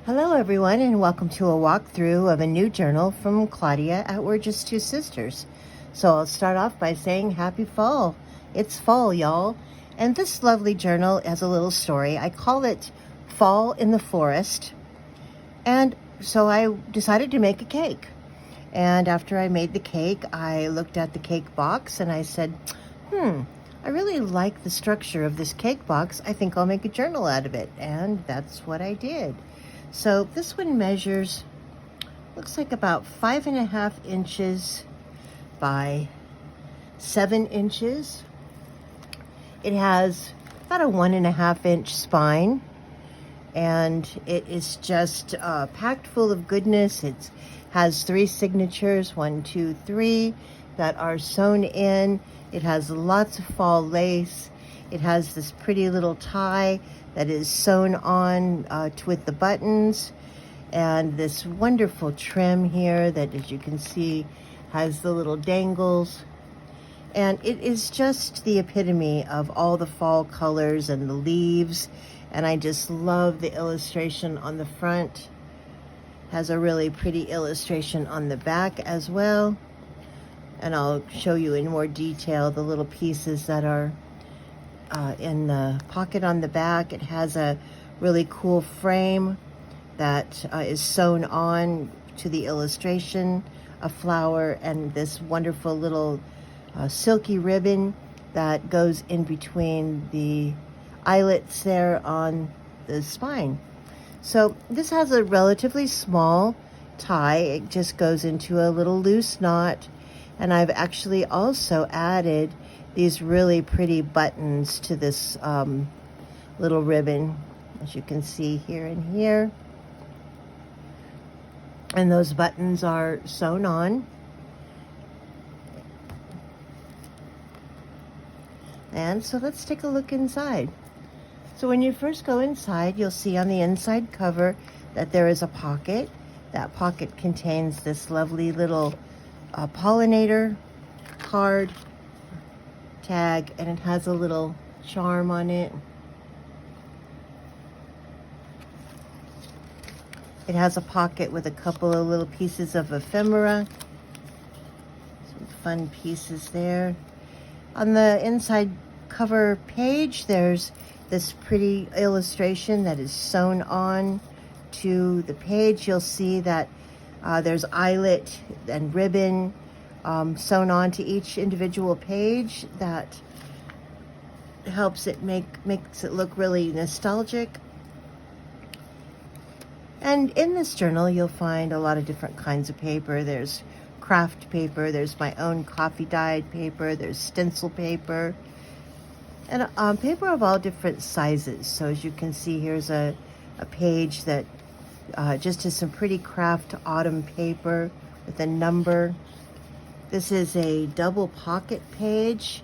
Hello everyone, and welcome to a walkthrough of a new journal from Claudia at We're Just Two Sisters. So I'll start off by saying happy fall. It's fall, y'all. And this lovely journal has a little story. I call it Fall in the Forest. And so I decided to make a cake. And after I made the cake, I looked at the cake box and I said, I really like the structure of this cake box. I think I'll make a journal out of it. And that's what I did. So this one measures, looks like about 5.5 inches by 7 inches. It has about a 1.5 inch spine, and it is just packed full of goodness. It has 3 signatures, 1, 2, 3, that are sewn in. It has lots of fall lace. It has this pretty little tie that is sewn on with the buttons, and this wonderful trim here that, as you can see, has the little dangles. And it is just the epitome of all the fall colors and the leaves. And I just love the illustration on the front. Has a really pretty illustration on the back as well. And I'll show you in more detail the little pieces that are in the pocket on the back. It has a really cool frame that is sewn on to the illustration, a flower, and this wonderful little silky ribbon that goes in between the eyelets there on the spine. So this has a relatively small tie. It just goes into a little loose knot, and I've actually also added these really pretty buttons to this little ribbon, as you can see here and here. And those buttons are sewn on. And so let's take a look inside. So when you first go inside, you'll see on the inside cover that there is a pocket. That pocket contains this lovely little pollinator card tag, and it has a little charm on it. It has a pocket with a couple of little pieces of ephemera. Some fun pieces there. On the inside cover page, there's this pretty illustration that is sewn on to the page. You'll see that there's eyelet and ribbon sewn on to each individual page. That helps it makes it look really nostalgic. And in this journal, you'll find a lot of different kinds of paper. There's craft paper, there's my own coffee dyed paper, there's stencil paper, and paper of all different sizes. So as you can see, here's a page that just has some pretty craft autumn paper with a number. This is a double pocket page.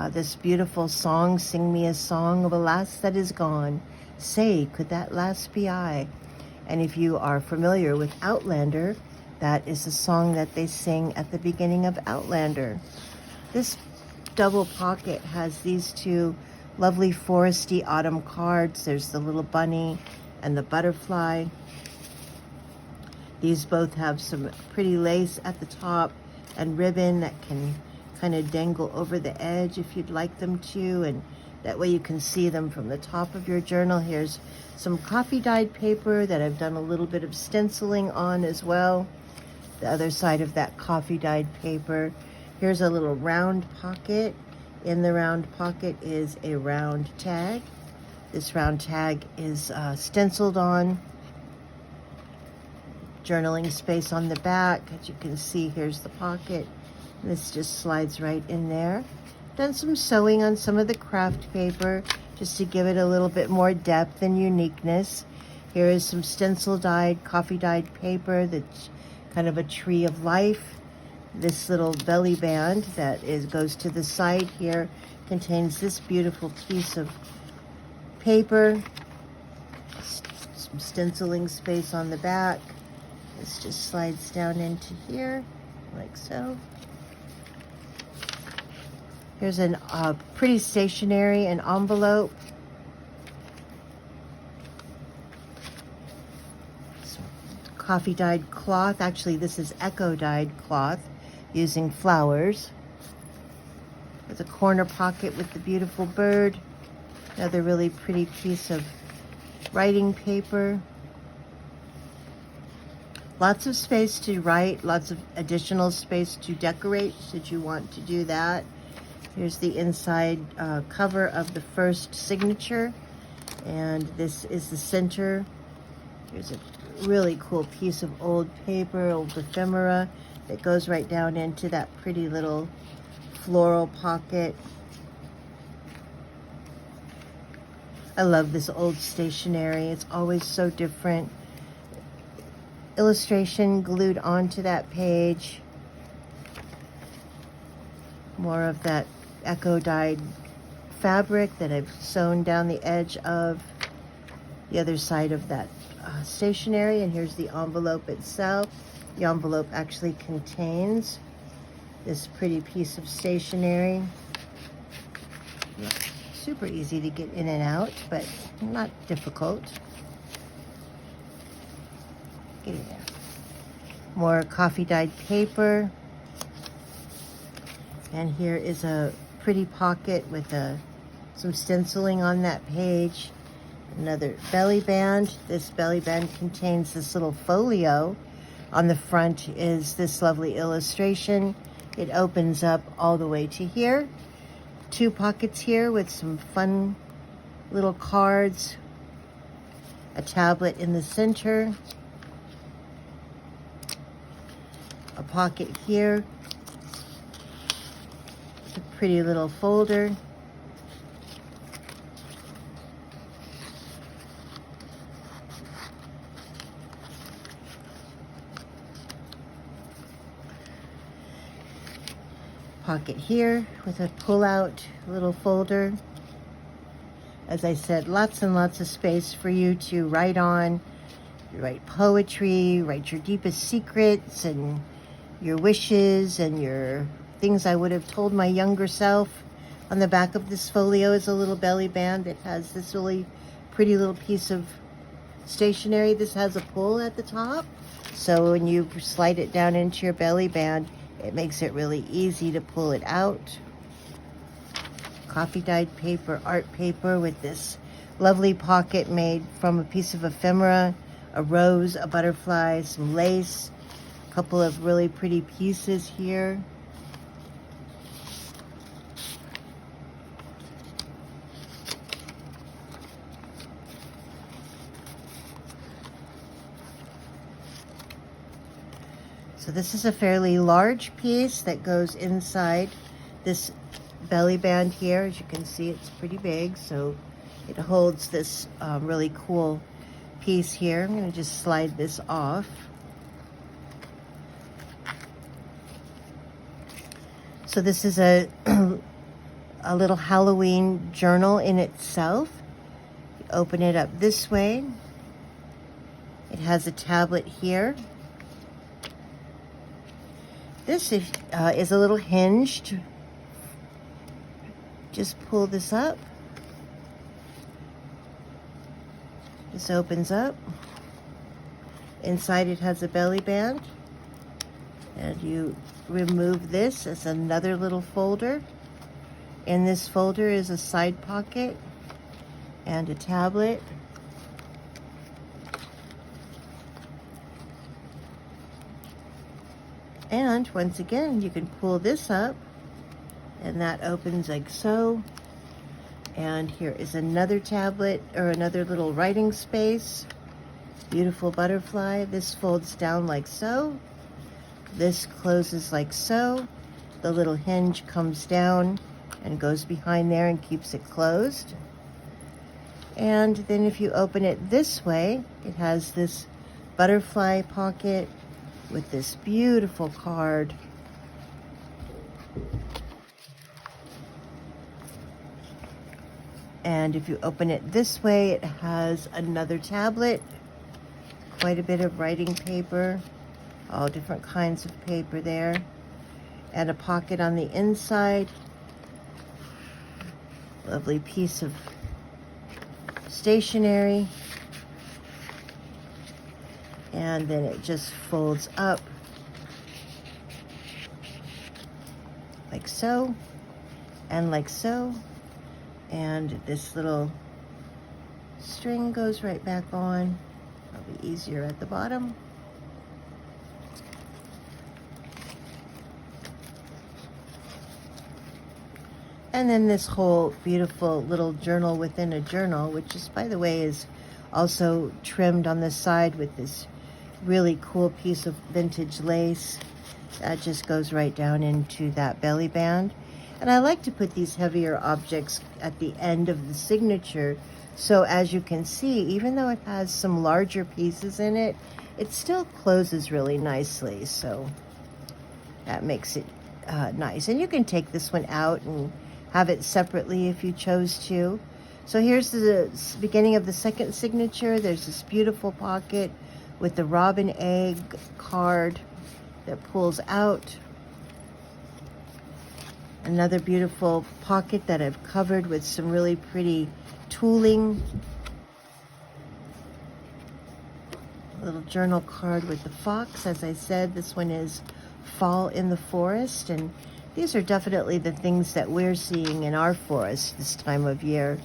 This beautiful song, "Sing me a song of a lass that is gone. Say, could that lass be I?" And if you are familiar with Outlander, that is the song that they sing at the beginning of Outlander. This double pocket has these 2 lovely foresty autumn cards. There's the little bunny and the butterfly. These both have some pretty lace at the top and ribbon that can kind of dangle over the edge if you'd like them to, and that way you can see them from the top of your journal. Here's some coffee dyed paper that I've done a little bit of stenciling on as well. The other side of that coffee dyed paper. Here's a little round pocket. In the round pocket is a round tag. This round tag is stenciled on. Journaling space on the back. As you can see, here's the pocket. This just slides right in there. Done some sewing on some of the craft paper just to give it a little bit more depth and uniqueness. Here is some stencil dyed, coffee dyed paper that's kind of a tree of life. This little belly band that goes to the side here contains this beautiful piece of paper. Some stenciling space on the back. This just slides down into here, like so. Here's a pretty stationery, an envelope. coffee dyed cloth. Actually, this is eco dyed cloth using flowers. There's a corner pocket with the beautiful bird. Another really pretty piece of writing paper. Lots of space to write, lots of additional space to decorate should you want to do that. Here's the inside cover of the first signature, and this is the center. Here's a really cool piece of old paper, old ephemera, that goes right down into that pretty little floral pocket. I love this old stationery. It's always so different. Illustration glued onto that page. More of that eco dyed fabric that I've sewn down the edge of the other side of that stationery. And here's the envelope itself. The envelope actually contains this pretty piece of stationery. Yeah, super easy to get in and out, but not difficult. Get in there. More coffee dyed paper. And here is a pretty pocket with some stenciling on that page. Another belly band. This belly band contains this little folio. On the front is this lovely illustration. It opens up all the way to here. 2 pockets here with some fun little cards. A tablet in the center. A pocket here. It's a pretty little folder. Pocket here with a pull-out little folder. As I said, lots and lots of space for you to write on. You write poetry, write your deepest secrets and your wishes and your things I would have told my younger self. On the back of this folio is a little belly band that has this really pretty little piece of stationery. This has a pull at the top, so when you slide it down into your belly band, it makes it really easy to pull it out. Coffee dyed paper, art paper with this lovely pocket made from a piece of ephemera, a rose, a butterfly, some lace, a couple of really pretty pieces here. So this is a fairly large piece that goes inside this belly band here. As you can see, it's pretty big, so it holds this really cool piece here. I'm going to just slide this off. So this is a little Halloween journal in itself. You open it up this way. It has a tablet here. This is a little hinged. Just pull this up. This opens up. Inside it has a belly band. And you remove this as another little folder. In this folder is a side pocket and a tablet. And once again, you can pull this up and that opens like so. And here is another tablet or another little writing space. Beautiful butterfly. This folds down like so. This closes like so. The little hinge comes down and goes behind there and keeps it closed. And then if you open it this way, it has this butterfly pocket with this beautiful card. And if you open it this way, it has another tablet, quite a bit of writing paper, all different kinds of paper there, and a pocket on the inside. Lovely piece of stationery. And then it just folds up like so, and like so. And this little string goes right back on. It'll be easier at the bottom. And then this whole beautiful little journal within a journal, which is, by the way, is also trimmed on the side with this really cool piece of vintage lace. That just goes right down into that belly band. And I like to put these heavier objects at the end of the signature. So as you can see, even though it has some larger pieces in it, it still closes really nicely. So that makes it nice. And you can take this one out and have it separately if you chose to. So here's the beginning of the second signature. There's this beautiful pocket with the robin egg card that pulls out. Another beautiful pocket that I've covered with some really pretty tooling. A little journal card with the fox. As I said, this one is Fall in the Forest, and these are definitely the things that we're seeing in our forest this time of year.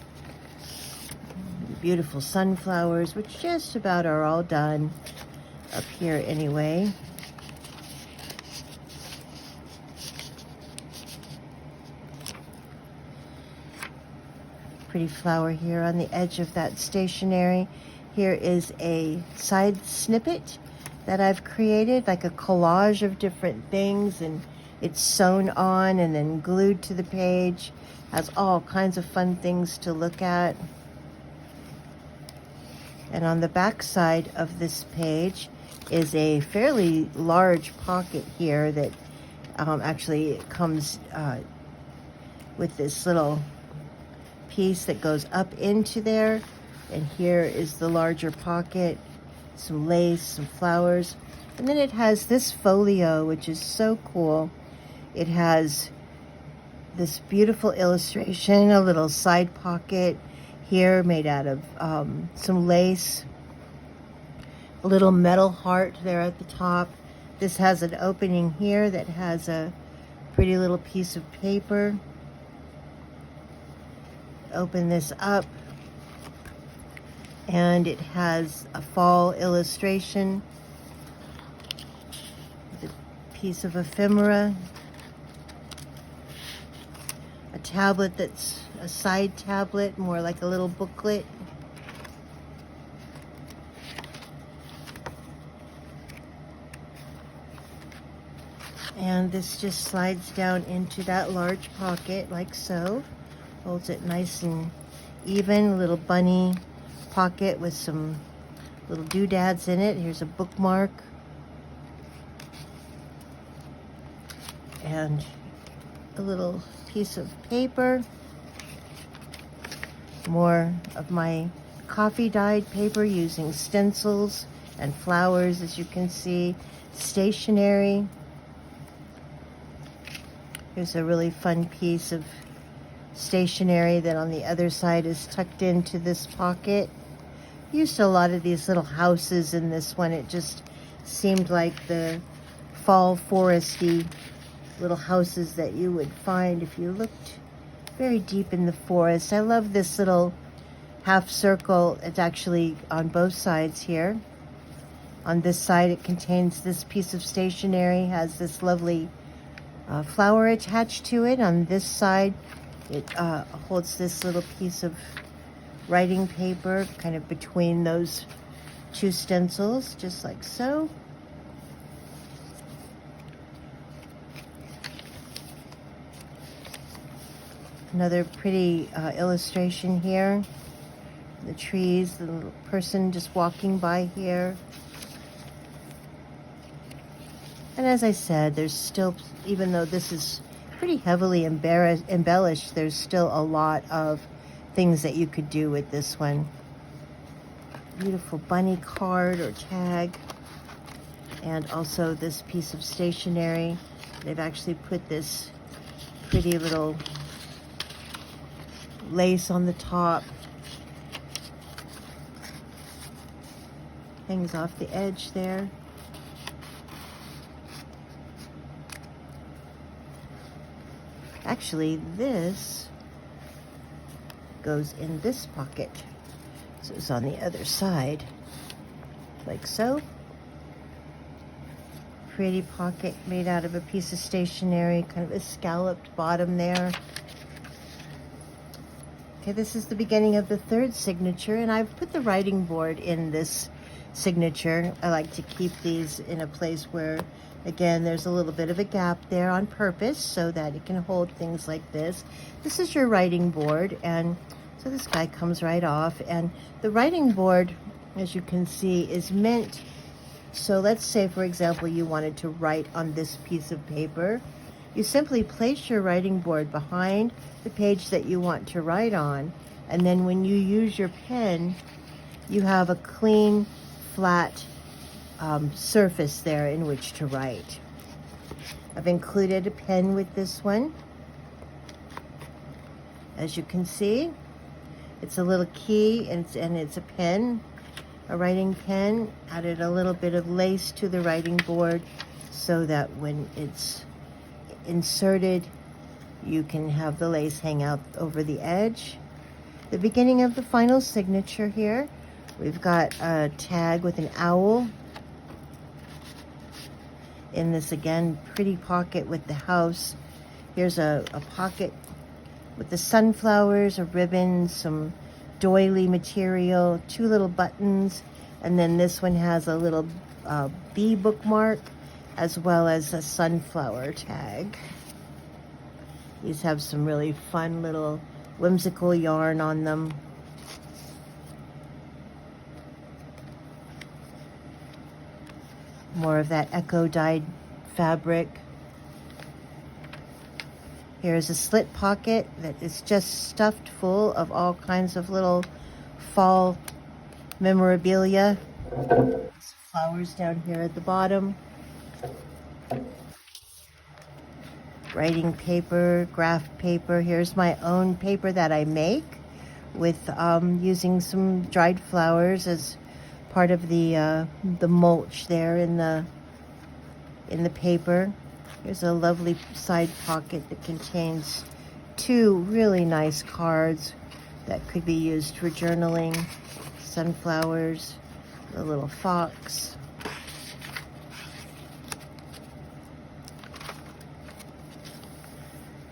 Beautiful sunflowers, which just about are all done up here anyway. Pretty flower here on the edge of that stationery. Here is a side snippet that I've created, like a collage of different things, and it's sewn on and then glued to the page. Has all kinds of fun things to look at. And on the back side of this page is a fairly large pocket here that actually comes with this little piece that goes up into there. And here is the larger pocket, some lace, some flowers. And then it has this folio, which is so cool. It has this beautiful illustration, a little side pocket here made out of some lace, a little metal heart there at the top. This has an opening here that has a pretty little piece of paper. Open this up, and it has a fall illustration with a piece of ephemera, a tablet that's a side tablet, more like a little booklet. And this just slides down into that large pocket like so. Holds it nice and even. A little bunny pocket with some little doodads in it. Here's a bookmark. And a little piece of paper. More of my coffee dyed paper using stencils and flowers, as you can see. Stationery. Here's a really fun piece of stationery that on the other side is tucked into this pocket. Used a lot of these little houses in this one. It just seemed like the fall foresty little houses that you would find if you looked very deep in the forest. I love this little half circle. It's actually on both sides here. On this side it contains this piece of stationery, has this lovely flower attached to it. On this side it holds this little piece of writing paper kind of between those two stencils, just like so. Another pretty illustration here. The trees, the little person just walking by here. And as I said, there's still, even though this is pretty heavily embellished, there's still a lot of things that you could do with this one. Beautiful bunny card or tag. And also this piece of stationery. They've actually put this pretty little lace on the top. Hangs off the edge there. Actually, this goes in this pocket. So it's on the other side, like so. Pretty pocket made out of a piece of stationery, kind of a scalloped bottom there. Okay, this is the beginning of the third signature, and I've put the writing board in this signature. I like to keep these in a place where, again, there's a little bit of a gap there on purpose so that it can hold things like this. This is your writing board, and so this guy comes right off, and the writing board, as you can see, is meant, so let's say, for example, you wanted to write on this piece of paper. You simply place your writing board behind the page that you want to write on, and then when you use your pen, you have a clean, flat surface there in which to write. I've included a pen with this one. As you can see, it's a little key, and it's a pen, a writing pen. Added a little bit of lace to the writing board so that when it's inserted, you can have the lace hang out over the edge. The beginning of the final signature here, we've got a tag with an owl. In this, again, pretty pocket with the house. Here's a pocket with the sunflowers, a ribbon, some doily material, 2 little buttons, and then this one has a little bee bookmark as well as a sunflower tag. These have some really fun little whimsical yarn on them. More of that echo dyed fabric. Here's a slit pocket that is just stuffed full of all kinds of little fall memorabilia. Flowers down here at the bottom. Writing paper, graph paper. Here's my own paper that I make with using some dried flowers as part of the mulch there in the paper. Here's a lovely side pocket that contains 2 really nice cards that could be used for journaling. Sunflowers, a little fox.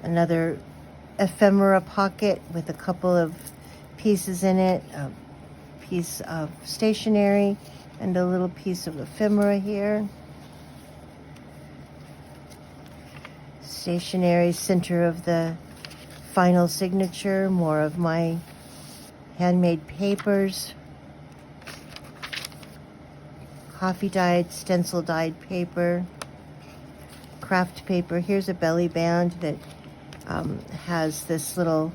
Another ephemera pocket with a couple of pieces in it. A piece of stationery and a little piece of ephemera here. Stationery, center of the final signature, more of my handmade papers. Coffee dyed, stencil dyed paper. Craft paper. Here's a belly band that has this little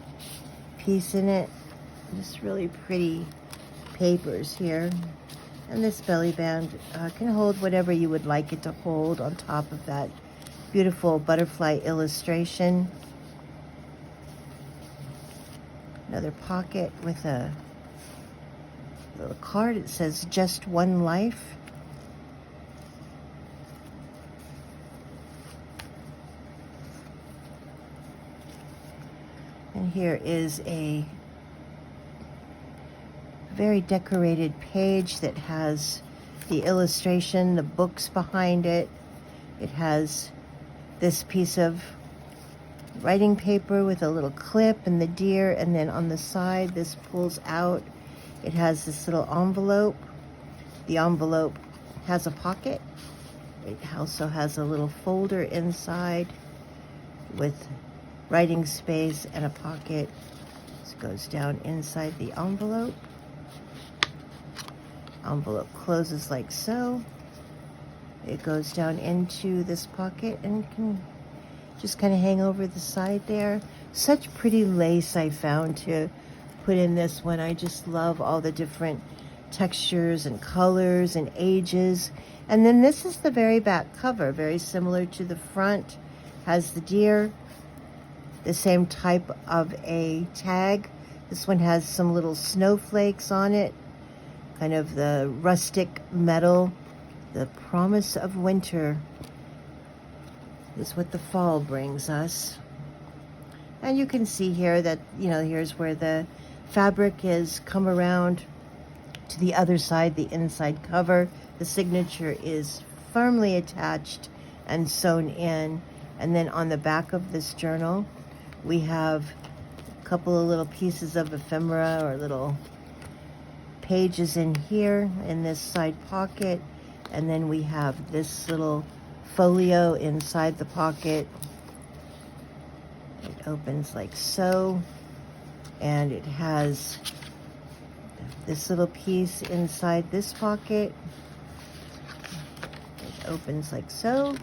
piece in it. Just really pretty papers here. And this belly band can hold whatever you would like it to hold on top of that beautiful butterfly illustration. Another pocket with a little card. It says "Just One Life." And here is a very decorated page that has the illustration, the books behind it. It has this piece of writing paper with a little clip and the deer, and then on the side this pulls out. It has this little envelope. The envelope has a pocket. It also has a little folder inside with writing space and a pocket. This goes down inside the envelope. Envelope closes like so. It goes down into this pocket and can just kind of hang over the side there. Such pretty lace I found to put in this one. I just love all the different textures and colors and ages. And then this is the very back cover, very similar to the front. Has the deer, the same type of a tag. This one has some little snowflakes on it. kind of the rustic metal, the promise of winter is what the fall brings us. And you can see here that, here's where the fabric has come around to the other side, the inside cover. The signature is firmly attached and sewn in. And then on the back of this journal, we have a couple of little pieces of ephemera or little pages in here in this side pocket. And then we have this little folio inside the pocket. It opens like so, and it has this little piece inside this pocket. It opens like so.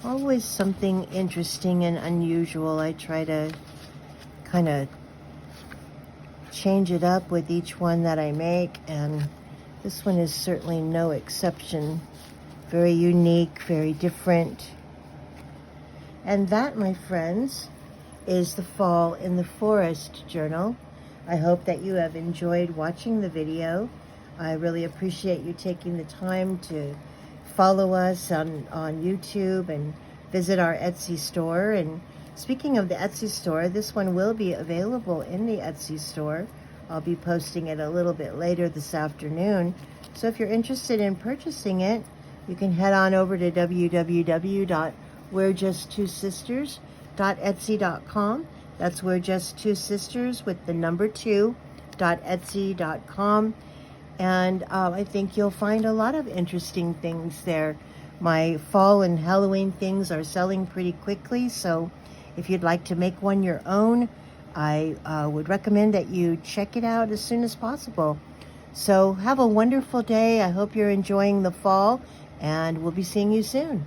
Always something interesting and unusual. I try to kind of change it up with each one that I make, and this one is certainly no exception. Very unique, very different. And that, my friends, is the Fall in the Forest journal. I hope that you have enjoyed watching the video. I really appreciate you taking the time to follow us on YouTube and visit our Etsy store. And speaking of the Etsy store, this one will be available in the Etsy store. I'll be posting it a little bit later this afternoon. So if you're interested in purchasing it, you can head on over to www.we'rejusttwosisters.etsy.com. That's We're Just Two Sisters with the number 2.etsy.com. And I think you'll find a lot of interesting things there. My fall and Halloween things are selling pretty quickly, so if you'd like to make one your own, I would recommend that you check it out as soon as possible. So have a wonderful day. I hope you're enjoying the fall, and we'll be seeing you soon.